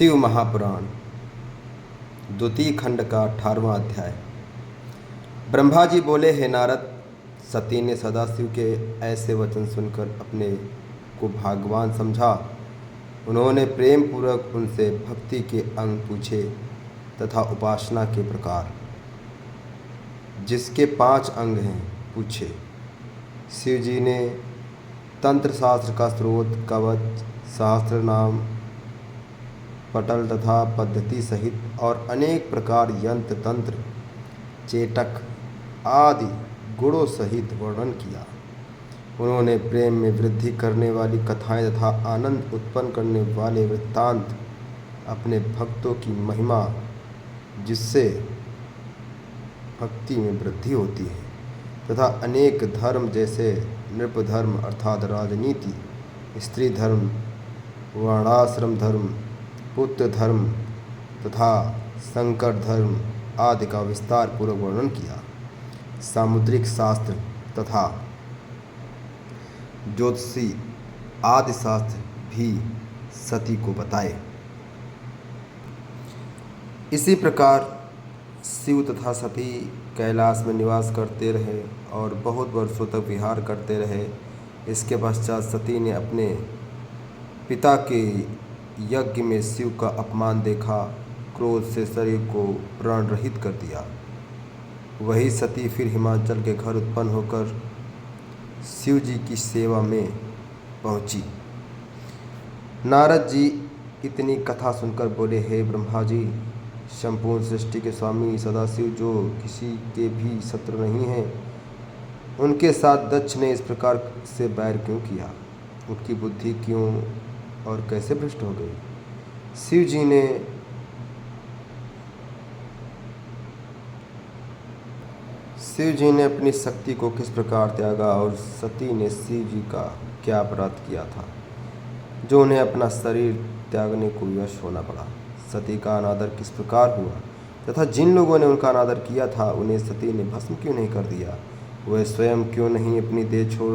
शिव महापुराण द्वितीय खंड का 18वां अध्याय। ब्रह्मा जी बोले, हे नारद, सती ने सदाशिव के ऐसे वचन सुनकर अपने को भाग्यवान समझा। उन्होंने प्रेम पूर्वक उनसे भक्ति के अंग पूछे तथा उपासना के प्रकार, जिसके 5 अंग हैं, पूछे। शिव जी ने तंत्र शास्त्र का स्रोत, कवच, शास्त्र नाम, पटल तथा पद्धति सहित और अनेक प्रकार यंत्र, तंत्र, चेटक आदि गुणों सहित वर्णन किया। उन्होंने प्रेम में वृद्धि करने वाली कथाएं तथा आनंद उत्पन्न करने वाले वृत्तांत, अपने भक्तों की महिमा जिससे भक्ति में वृद्धि होती है, तथा अनेक धर्म जैसे नृप धर्म अर्थात राजनीति, स्त्री धर्म, वर्णाश्रम धर्म, पुत्र धर्म तथा संकर धर्म आदि का विस्तार पूर्वक वर्णन किया। सामुद्रिक शास्त्र तथा ज्योतिषी आदि शास्त्र भी सती को बताए। इसी प्रकार शिव तथा सती कैलाश में निवास करते रहे और बहुत वर्षों तक विहार करते रहे। इसके पश्चात सती ने अपने पिता के यज्ञ में शिव का अपमान देखा, क्रोध से शरीर को प्राण रहित कर दिया। वही सती फिर हिमाचल के घर उत्पन्न होकर शिव जी की सेवा में पहुंची। नारद जी इतनी कथा सुनकर बोले, हे ब्रह्मा जी, संपूर्ण सृष्टि के स्वामी सदाशिव, जो किसी के भी शत्रु नहीं हैं, उनके साथ दक्ष ने इस प्रकार से बैर क्यों किया? उनकी बुद्धि क्यों और कैसे भ्रष्ट हो गई? शिव जी ने अपनी शक्ति को किस प्रकार त्यागा और सती ने शिव जी का क्या अपराध किया था जो उन्हें अपना शरीर त्यागने को विवश होना पड़ा? सती का अनादर किस प्रकार हुआ तथा जिन लोगों ने उनका अनादर किया था उन्हें सती ने भस्म क्यों नहीं कर दिया? वह स्वयं क्यों नहीं अपनी देह छोड़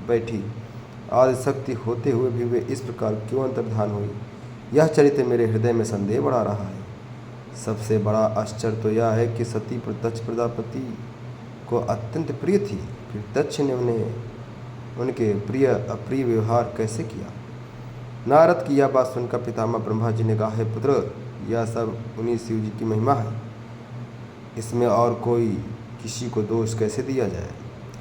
बैठी? आदि शक्ति होते हुए भी वे इस प्रकार क्यों अंतर्धान हुई? यह चरित्र मेरे हृदय में संदेह बढ़ा रहा है। सबसे बड़ा आश्चर्य तो यह है कि सती दक्ष प्रजापति को अत्यंत प्रिय थी, फिर दक्ष ने उनके प्रिय अप्रिय व्यवहार कैसे किया? नारद की यह बात सुनकर पितामह ब्रह्मा जी ने कहा, हे पुत्र, यह सब उन्हीं शिव जी की महिमा है, इसमें और कोई किसी को दोष कैसे दिया जाए?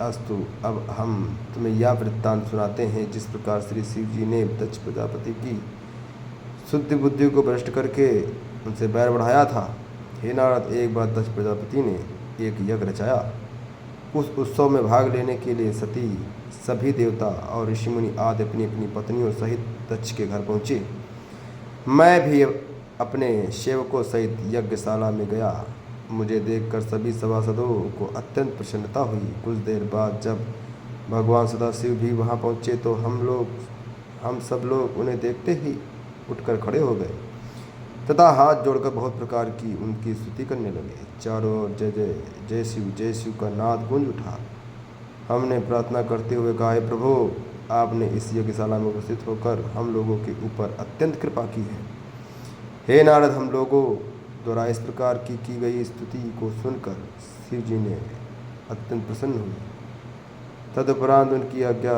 अस्तु, अब हम तुम्हें यह वृत्तांत सुनाते हैं जिस प्रकार श्री शिव जी ने दक्ष प्रजापति की शुद्ध बुद्धि को भ्रष्ट करके उनसे बैर बढ़ाया था। हे नारद, एक बार दक्ष प्रजापति ने एक यज्ञ रचाया। उस उत्सव में भाग लेने के लिए सती, सभी देवता और ऋषि मुनि आदि अपनी अपनी पत्नियों सहित दक्ष के घर पहुँचे। मैं भी अपने सेवकों सहित यज्ञशाला में गया। मुझे देखकर सभी सभासदों को अत्यंत प्रसन्नता हुई। कुछ देर बाद जब भगवान सदाशिव भी वहां पहुंचे तो हम सब लोग उन्हें देखते ही उठकर खड़े हो गए तथा हाथ जोड़कर बहुत प्रकार की उनकी स्तुति करने लगे। चारों ओर जय जय जय शिव का नाद गूंज उठा। हमने प्रार्थना करते हुए कहा, हे प्रभु, आपने इस यज्ञशाला में उपस्थित होकर हम लोगों के ऊपर अत्यंत कृपा की है। हे नारद, हम लोगों द्वारा इस प्रकार की गई स्तुति को सुनकर शिव जी ने अत्यंत प्रसन्न हुए। तदुपरांत उनकी आज्ञा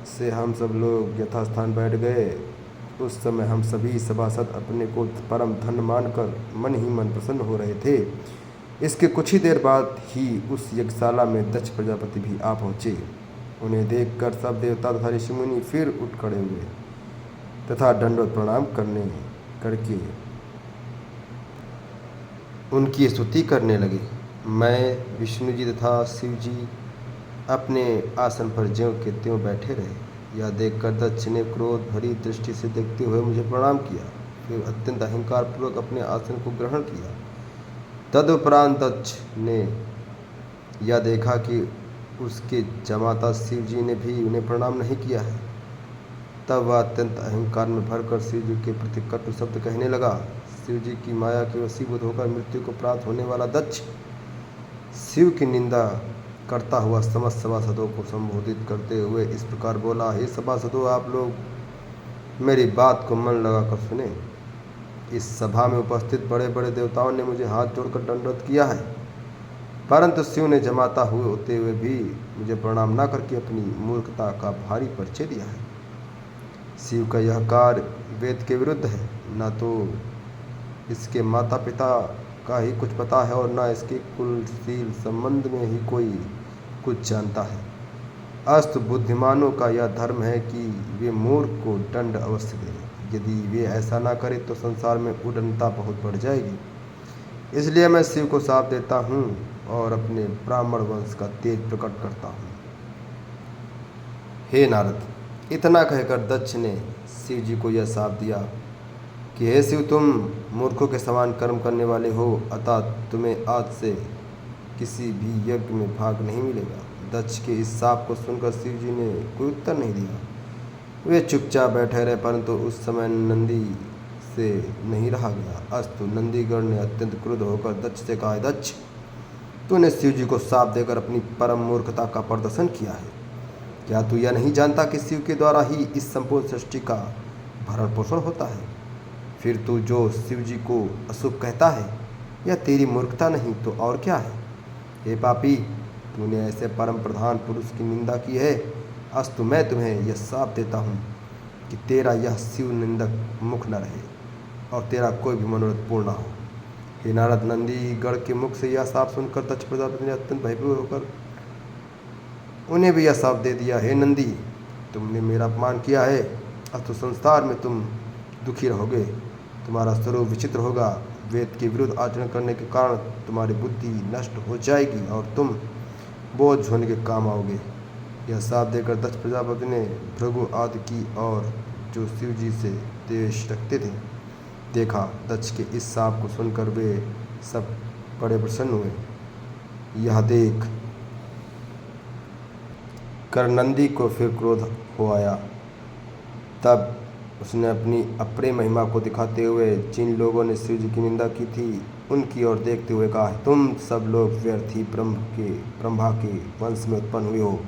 से हम सब लोग यथास्थान बैठ गए। उस समय हम सभी सभासद अपने को परम धन्य मानकर मन ही मन प्रसन्न हो रहे थे। इसके कुछ ही देर बाद ही उस यज्ञशाला में दक्ष प्रजापति भी आ पहुँचे। उन्हें देखकर सब देवता तथा ऋषि मुनि फिर उठ खड़े हुए तथा दंडवत प्रणाम करके उनकी स्तुति करने लगे। मैं, विष्णु जी तथा शिव जी अपने आसन पर ज्यों के त्यों बैठे रहे। यह देखकर दक्ष ने क्रोध भरी दृष्टि से देखते हुए मुझे प्रणाम किया, फिर अत्यंत अहंकार पूर्वक अपने आसन को ग्रहण किया। तदुपरांत दक्ष ने यह देखा कि उसके जमाता शिव जी ने भी उन्हें प्रणाम नहीं किया है। तब वह अत्यंत अहंकार में भरकर शिव जी के प्रति कटु शब्द कहने लगा। शिव जी की माया के वशीभूत होकर मृत्यु को प्राप्त होने वाला दक्ष शिव की निंदा करता हुआ समस्त सभासदों को संबोधित करते हुए इस प्रकार बोला, हे सभासदों, आप लोग मेरी बात को मन लगाकर सुने। इस सभा में उपस्थित बड़े बड़े देवताओं ने मुझे हाथ जोड़कर दंडवत किया है, परंतु शिव ने जमाता हुए होते हुए भी मुझे प्रणाम न करके अपनी मूर्खता का भारी परिचय दिया है। शिव का यह कार्य वेद के विरुद्ध है। न तो इसके माता पिता का ही कुछ पता है और न इसके कुलशील संबंध में ही कोई कुछ जानता है। अस्तु बुद्धिमानों का यह धर्म है कि वे मूर्ख को दंड अवश्य दें। यदि वे ऐसा ना करें तो संसार में उद्दंडता बहुत बढ़ जाएगी। इसलिए मैं शिव को शाप देता हूँ और अपने ब्राह्मण वंश का तेज प्रकट करता हूँ। हे नारद, इतना कहकर दक्ष ने शिव जी को यह शाप दिया कि हे शिव, तुम मूर्खों के समान कर्म करने वाले हो, अतः तुम्हें आज से किसी भी यज्ञ में भाग नहीं मिलेगा। दक्ष के इस शाप को सुनकर शिव जी ने कोई उत्तर नहीं दिया। वे चुपचाप बैठे रहे, परंतु उस समय नंदी से नहीं रहा गया। अस्तु नंदीगण ने अत्यंत क्रुद्ध होकर दक्ष से कहा, दक्ष, तूने शिव जी को शाप देकर अपनी परम मूर्खता का प्रदर्शन किया है। क्या तू यह नहीं जानता कि शिव के द्वारा ही इस संपूर्ण सृष्टि का भरण पोषण होता है? फिर तू जो शिव जी को अशुभ कहता है, यह तेरी मूर्खता नहीं तो और क्या है? हे पापी, तूने ऐसे परम प्रधान पुरुष की निंदा की है। अस्तु मैं तुम्हें यह शाप देता हूँ कि तेरा यह शिव निंदक मुख न रहे और तेरा कोई भी मनोरथ पूर्ण न हो। हे नारद, नंदीगण के मुख से यह शाप सुनकर दक्ष प्रजापति ने अत्यंत भयभीत होकर उन्हें भी यह शाप दे दिया। हे नंदी, तुमने मेरा अपमान किया है, अस्तु संसार में तुम दुखी रहोगे। तुम्हारा स्वरूप विचित्र होगा। वेद के विरुद्ध आचरण करने के कारण तुम्हारी बुद्धि नष्ट हो जाएगी और तुम बोझ होने के काम आओगे। यह शाप देकर दक्ष प्रजापति ने भृगु आदि की और जो शिव जी से द्वेष रखते थे देखा। दक्ष के इस शाप को सुनकर वे सब बड़े प्रसन्न हुए। यह देख कर नंदी को फिर क्रोध हो आया। तब उसने अपनी अप्रिय महिमा को दिखाते हुए जिन लोगों ने शिव जी की निंदा की थी उनकी ओर देखते हुए कहा, तुम सब लोग व्यर्थ ही ब्रह्मा के वंश में उत्पन्न हुए हो।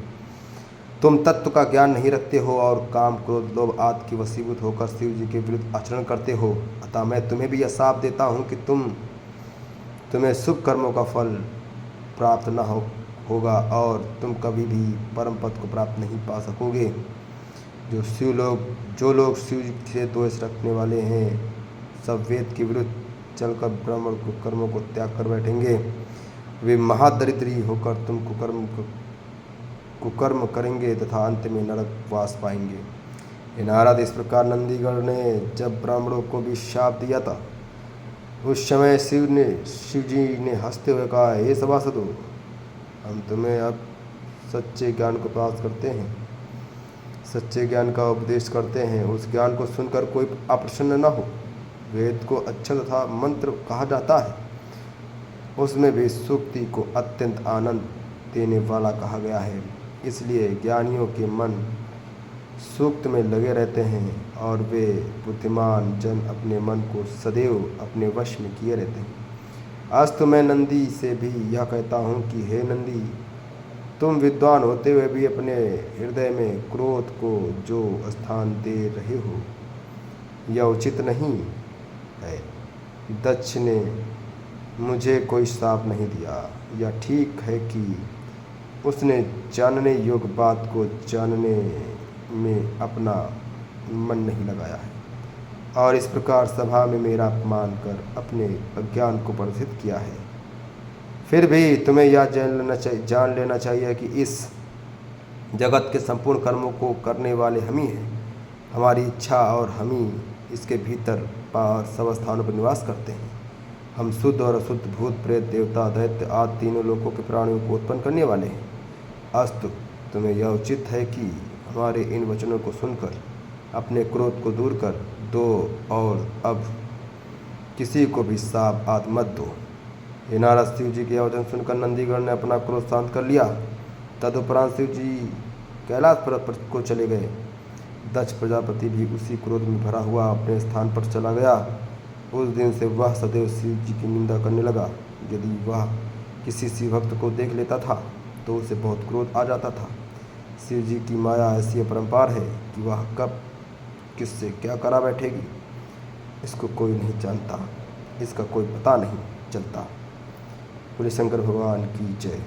तुम तत्व का ज्ञान नहीं रखते हो और काम क्रोध लोभ आदि की वशीभूत होकर शिव जी के विरुद्ध आचरण करते हो। अतः मैं तुम्हें भी यह शाप देता हूँ कि तुम्हें शुभ कर्मों का फल प्राप्त न होगा और तुम कभी भी परम पद को प्राप्त नहीं पा सकोगे। जो लोग शिव जी से द्वेष रखने वाले हैं, सब वेद के विरुद्ध चलकर ब्राह्मण को कर्मों को त्याग कर बैठेंगे। वे महादरिद्री होकर तुम कुकर्म करेंगे तथा अंत में नरक वास पाएंगे। हे नारद, इस प्रकार नंदीगण ने जब ब्राह्मणों को भी शाप दिया था, उस समय शिव जी ने हंसते हुए कहा, हे सभासदों, हम तुम्हें अब सच्चे ज्ञान को प्राप्त करते हैं, सच्चे ज्ञान का उपदेश करते हैं। उस ज्ञान को सुनकर कोई अप्रसन्न न हो। वेद को अक्षर तथा मंत्र कहा जाता है, उसमें भी सूक्ति को अत्यंत आनंद देने वाला कहा गया है। इसलिए ज्ञानियों के मन सूक्त में लगे रहते हैं और वे बुद्धिमान जन अपने मन को सदैव अपने वश में किए रहते हैं। आज तो मैं नंदी से भी यह कहता हूँ कि हे नंदी, तुम विद्वान होते हुए भी अपने हृदय में क्रोध को जो स्थान दे रहे हो, यह उचित नहीं है। दक्ष ने मुझे कोई शाप नहीं दिया। यह ठीक है कि उसने जानने योग्य बात को जानने में अपना मन नहीं लगाया है और इस प्रकार सभा में मेरा अपमान कर अपने अज्ञान को प्रदर्शित किया है। फिर भी तुम्हें यह जान लेना चाहिए कि इस जगत के संपूर्ण कर्मों को करने वाले हम ही हैं। हमारी इच्छा और हम ही इसके भीतर बाहर सब स्थानों पर निवास करते हैं। हम शुद्ध और अशुद्ध भूत प्रेत देवता दैत्य आदि तीनों लोकों के प्राणियों को उत्पन्न करने वाले हैं। अस्तु तुम्हें यह उचित है कि हमारे इन वचनों को सुनकर अपने क्रोध को दूर कर दो और अब किसी को भी शाप आदि मत दो। हे नारद, शिव जी के वचन सुनकर नंदीगण ने अपना क्रोध शांत कर लिया। तदुपरांत शिव जी कैलाश पर्वत को चले गए। दक्ष प्रजापति भी उसी क्रोध में भरा हुआ अपने स्थान पर चला गया। उस दिन से वह सदैव शिव जी की निंदा करने लगा। यदि वह किसी शिव भक्त को देख लेता था तो उसे बहुत क्रोध आ जाता था। शिव जी की माया ऐसी अपरंपार है कि वह कब किससे क्या करा बैठेगी। इसको कोई नहीं जानता, इसका कोई पता नहीं चलता। बोले शंकर भगवान की जय।